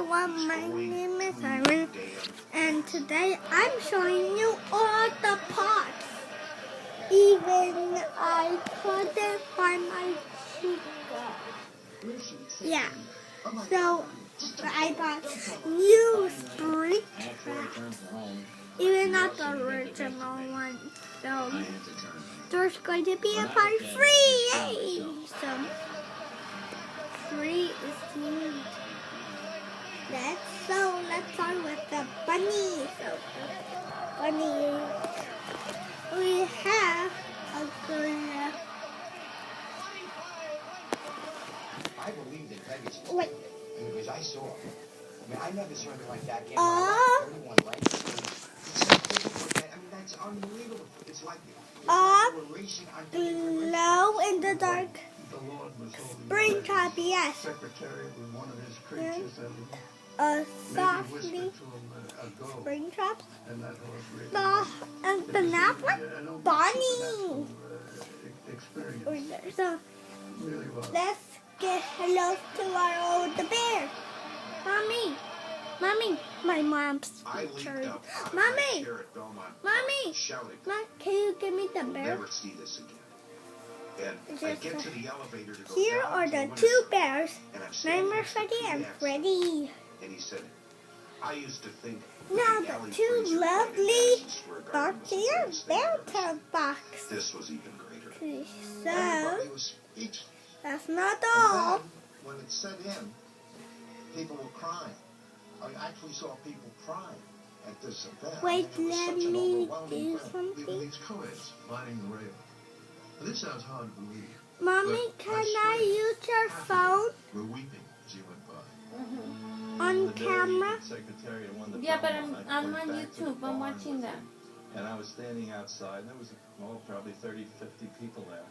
everyone, my name is Simon, and today I'm showing you all the parts. Even I couldn't find my chica. Yeah, so I bought new spring traps, even not the original one. So there's going to be a part 3. Yay! So 3 is huge. Let's start with the bunny. So the bunny, we have a good. I believe that Vegas. Wait. Because I saw. I mean, I never saw anything like that in my life. Everyone, right? I mean, that's unbelievable. It's like glow in the dark. Spring trap, yes. Softly spring traps. And the nap one, Bonnie. So let's get hello to our old bear. Mommy, my mom's picture. Mommy, can you give me the bear? Never see this again. And I get to the elevator to go here down are to the the 2 window, bears, and I'm Nightmare Freddy and Freddy. And he said, I used to think Now the 2 lovely Darkier Bear box. this was even greater. So Everybody was speechless. that's not And all. then, when it set in, people were crying. I actually saw people crying at this event. Wait, I mean, it was let such an me overwhelming do thing. something. These co-eds lining the rail. This sounds hard to believe. Mommy, can I use your phone We're weeping as you went by. on camera? Yeah, but I'm on YouTube. I'm watching that. And I was standing outside, and there was, probably 30, 50 people there.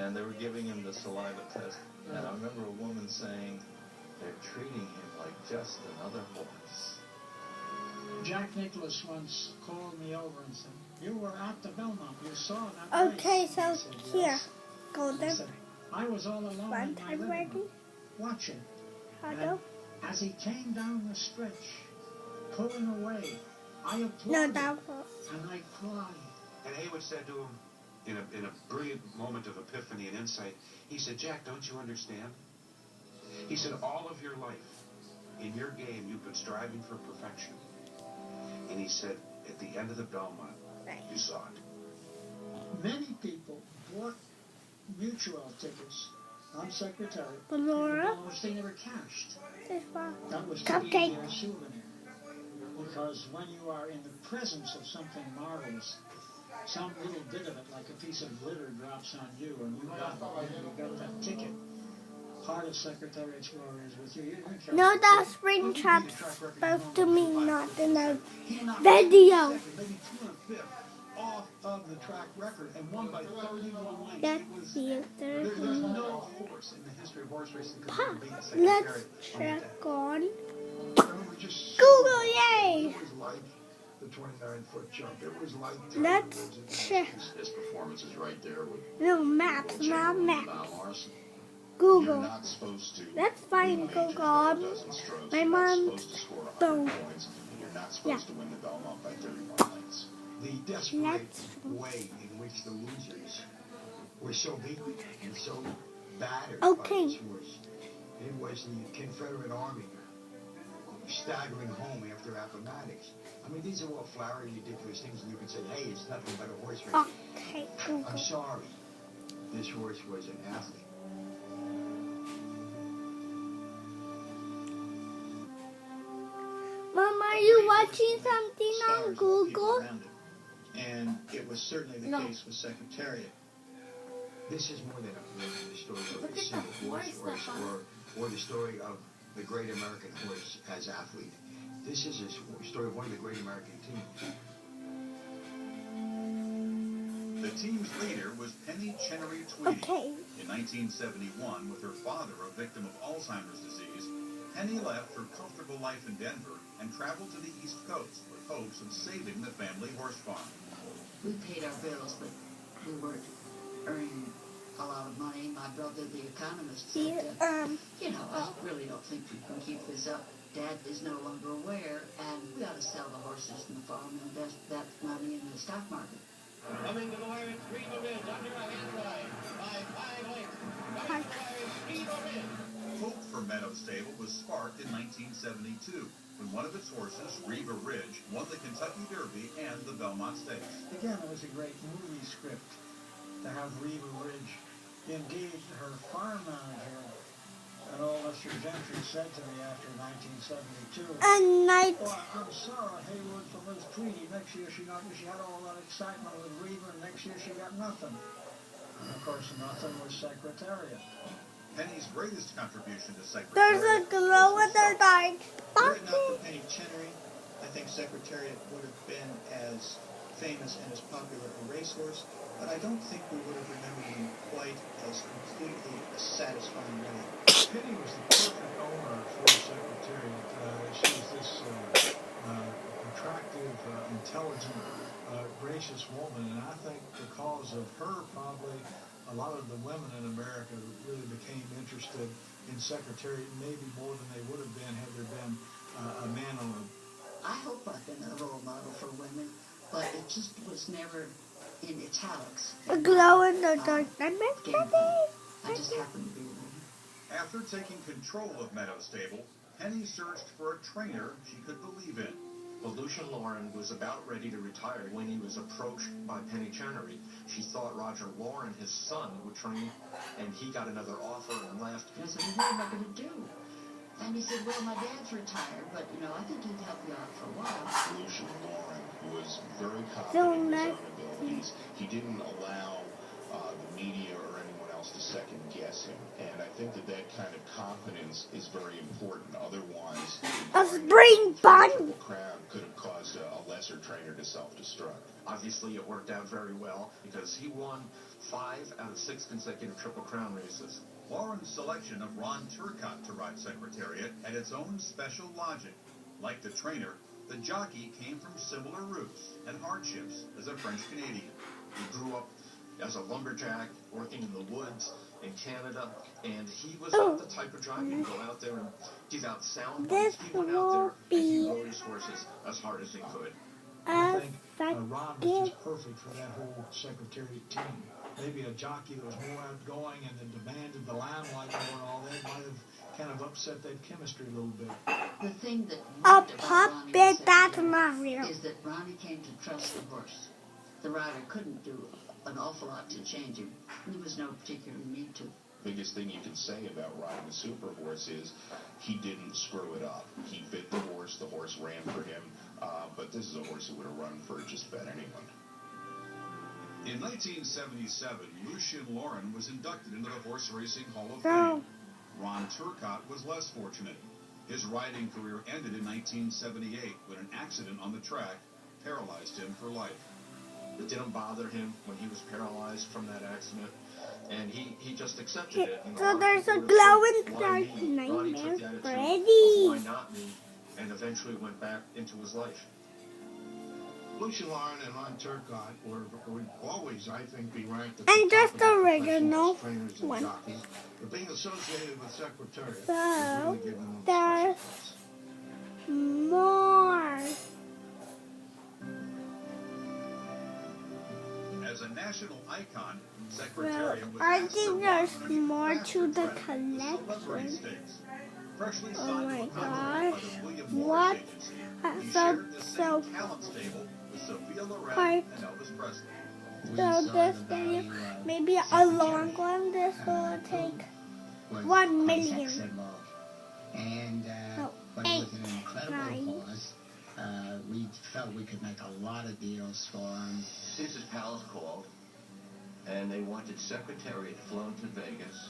And they were giving him the saliva test. And I remember a woman saying, they're treating him like just another horse. Jack Nicklaus once called me over and said, "You were at the Belmont. You saw that Okay, race." so I said, here, "Yes." He golden. said, "I was all alone One in my time living ready. room, watching. Hello? As he came down the stretch, pulling away, I No, applauded that was. and I cried." And Haywood said to him, in a brilliant moment of epiphany and insight, he said, Jack, don't you understand? He said, all of your life, in your game, you've been striving for perfection. And he said, at the end of the Belmont, you saw it. Many people bought mutual tickets on Secretary, Laura? which they never cashed. This one. That was to be Cupcake. their souvenir. Because when you are in the presence of something marvelous, some little bit of it, like a piece of glitter, drops on you, and you got that ticket. Part of Secretary Explorer is with you. You don't care. No, that spring trap's supposed to me, not in the video. Maybe 2 1/5 off of the track record and won by 31 lengths. Let's It was, see if there's there's any. no horse in the history of horse racing that could beat Let's Secretary. check on Remember, just Google, yay! It was like the 29-foot jump. It was like Let's check. His performance is right there with No, maps, not maps. Larson. Google. You're not supposed to Let's find Google on my mom's phone. You're not supposed to win the Belmont by 31 lengths. the desperate way in which the losers were so beaten and so battered by this horse. It was the Confederate Army staggering home after Appomattox. I mean, these are all flowery, ridiculous things, and you can say, hey, it's nothing but a horse race. Okay, Google. I'm sorry. This horse was an athlete. Mom, are you watching something on Google? And it was certainly the case with Secretariat. This is more than the story of a single horse or the story of the great American horse as athlete. This is a story of one of the great American teams. The team's leader was Penny Chenery Tweedy. Okay. In 1971, with her father a victim of Alzheimer's disease, Penny left her comfortable life in Denver and traveled to the East Coast with hopes of saving the family horse farm. We paid our bills, but we weren't earning a lot of money. My brother, the economist, said, I really don't think we can keep this up. Dad is no longer aware, and we ought to sell the horses and the farm and invest that money in the stock market. Coming to the wire, it's Reba Ridge under a hand ride by 5 lengths. Coming to the wire, it's Reba Ridge. Hope for Meadow Stable was sparked in 1972 when one of its horses, Reba Ridge, won the Kentucky Derby and the Belmont Stakes. Again, it was a great movie script to have Reba Ridge engage her farm manager. And old Mr. Gentry said to me after 1972, "Well, I'm Sarah Haywood from Liz Tweedy. Next year she had all that excitement with Reba, and next year she got nothing." And of course, nothing was Secretariat. Penny's greatest contribution to Secretariat. There's a glow in their dark. Were it not for Penny Chenery, I think Secretariat would have been as famous and as popular a racehorse, but I don't think we would have remembered him quite as completely a satisfying winner. Penny was the perfect owner for Secretariat. She was this attractive, intelligent, gracious woman, and I think because of her, probably a lot of the women in America really became interested in Secretariat, maybe more than they would have been had there been a man on a... I hope I've been a role model for women, but it just was never in italics. A glow in the dark. I just happened to be one. After taking control of Meadow Stable, Penny searched for a trainer she could believe in. Well, Lucian Lauren was about ready to retire when he was approached by Penny Chenery. She thought Roger Lauren, his son, would train, and he got another offer and left. I said, "What am I going to do?" And he said, "Well, my dad's retired, but, I think he'd help you out for a while." Lucian Lauren was very confident in his own abilities. He didn't allow the media or anyone else to second guess him, and I think that kind of confidence is very important. Otherwise, a spring bun crowd could have caused a lesser trainer to self-destruct. Obviously, it worked out very well because he won 5 out of 6 consecutive Triple Crown races. Lauren's selection of Ron Turcotte to ride Secretariat had its own special logic. Like the trainer, the jockey came from similar roots and hardships as a French Canadian. He grew up as a lumberjack working in the woods in Canada, and he was not the type of jockey to go out there and give out sound bites. He went out there and he rode his horses as hard as he could. I think Ron was just perfect for that whole Secretariat team. Maybe a jockey that was more outgoing and that demanded the limelight more and all that might have kind of upset that chemistry a little bit. The thing that a puppet, that's not real, is that Ronnie came to trust the horse. The rider couldn't do an awful lot to change him. There was no particular need to. Biggest thing you can say about riding a super horse is he didn't screw it up. He bit the horse ran for him, but this is a horse that would have run for just about anyone. In 1977, Lucian Lauren was inducted into the Horse Racing Hall of Fame. Ron Turcotte was less fortunate. His riding career ended in 1978 when an accident on the track paralyzed him for life. It didn't bother him when he was paralyzed from that accident, and he just accepted it. So there's a glow in the dark nightmare Freddy. Why not me? And eventually went back into his life. Lucian Lauren and Ron Turcotte would always, I think, be ranked at and the just top the of original trainers and one. jockeys. But being associated with Secretariat, So really given them there's more. As a national icon, Secretariat was I asked think to there's run an more even to the faster trend, the Celebrity collection. Stakes. Freshly Oh signed my to a contract gosh. by the William Morris What? Agency, he So shared the same talent stable with Sophia Loren Part. and Elvis Presley. So this video, maybe a long one, this will take 1 million. And No, but 8, it was an incredible 9. horse. We felt we could make a lot of deals for him. Caesar's Palace called, and they wanted Secretariat flown to Vegas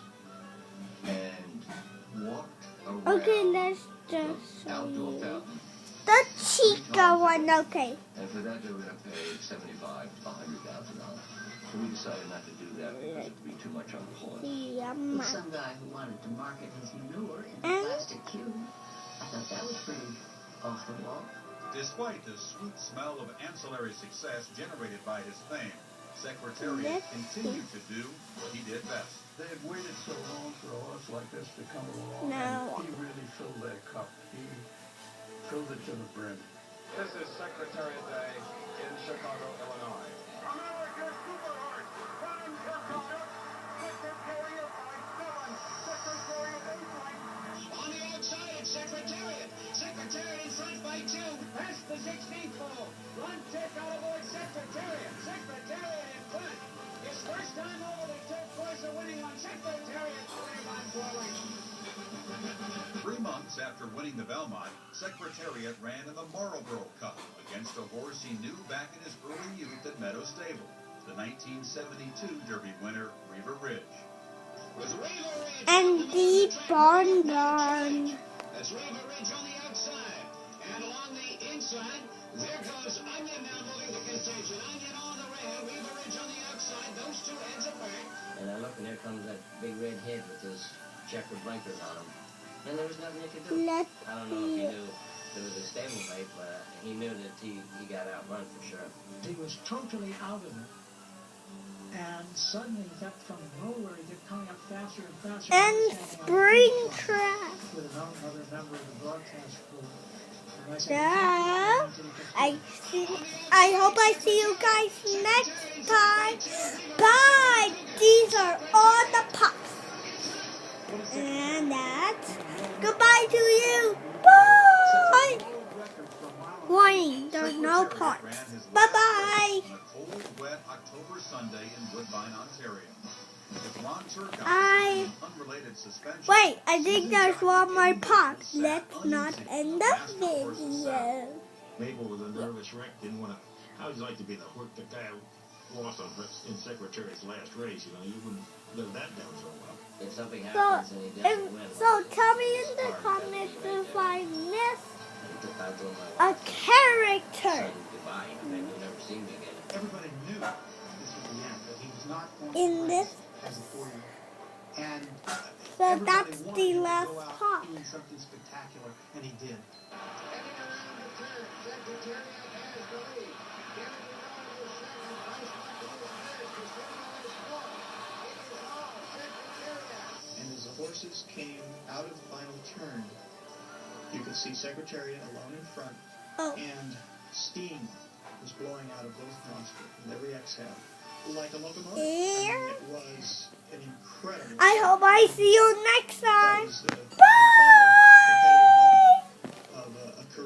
and walked around Okay, let's just the show outdoor you. fountain. The Chica one, okay. And for that, they were going to pay $75,000 to $100,000. So we decided not to do that because it would be too much on the horse. With some guy who wanted to market his manure in a plastic cube. I thought that was pretty off the wall. Despite the sweet smell of ancillary success generated by his fame, Secretariat continued to do what he did best. They had waited so long for a horse like this to come along. No. And he really filled their cup. He filled it to the brim. This is Secretariat Day in Chicago, Illinois. America's Superheart, Ron Turcotte, Secretariat on the outside, it's Secretariat. Secretariat in front by 2. Past the 16th ball. Ron Turcotte aboard Secretariat. Secretariat in front. His first time over the third course of winning on Secretariat. Winning on 4 lengths. 3 months after winning the Belmont, Secretariat ran in the Marlboro Cup against a horse he knew back in his early youth at Meadow Stable, the 1972 Derby winner, Riva Ridge. And the bonbon. That's Riva Ridge on the outside. And along the inside, there goes Onion now moving to contention. Onion on the rail, Riva Ridge on the outside. Those two heads apart. And I look, and there comes that big red head with those checkered blinkers on him. And there was nothing he could do. I don't know if he knew there was a stablemate, but he knew that he got outrun for sure. He was totally out of it. And suddenly, from nowhere, he kept coming up faster and faster. And spring track. With another member of the broadcast crew. Yeah. I hope I see you guys next time. Bye. These are all the pups. And that's goodbye to you. Bye. Warning, there's no parts. Bye-bye. On a cold, wet October Sunday in Woodbine, Ontario. With Ron Turcotte in unrelated suspension. Wait, I think there's one more part. Let's not end the video. Mabel was a nervous wreck, didn't want to. How would you like to be the guy who lost in Secretary's last race? You know, you wouldn't live that down so well. If something happens and he doesn't win. So tell me in the comments if I missed a character. Everybody knew this was the end, that he was not going to In race this. as a 4-year. And So that's the last part. doing something spectacular, and he did. And as the horses came out of the final turn, you could see Secretariat alone in front, and steam was blowing out of both nostrils with every exhale, like a locomotive. It was an incredible. I hope I see you next time. Bye.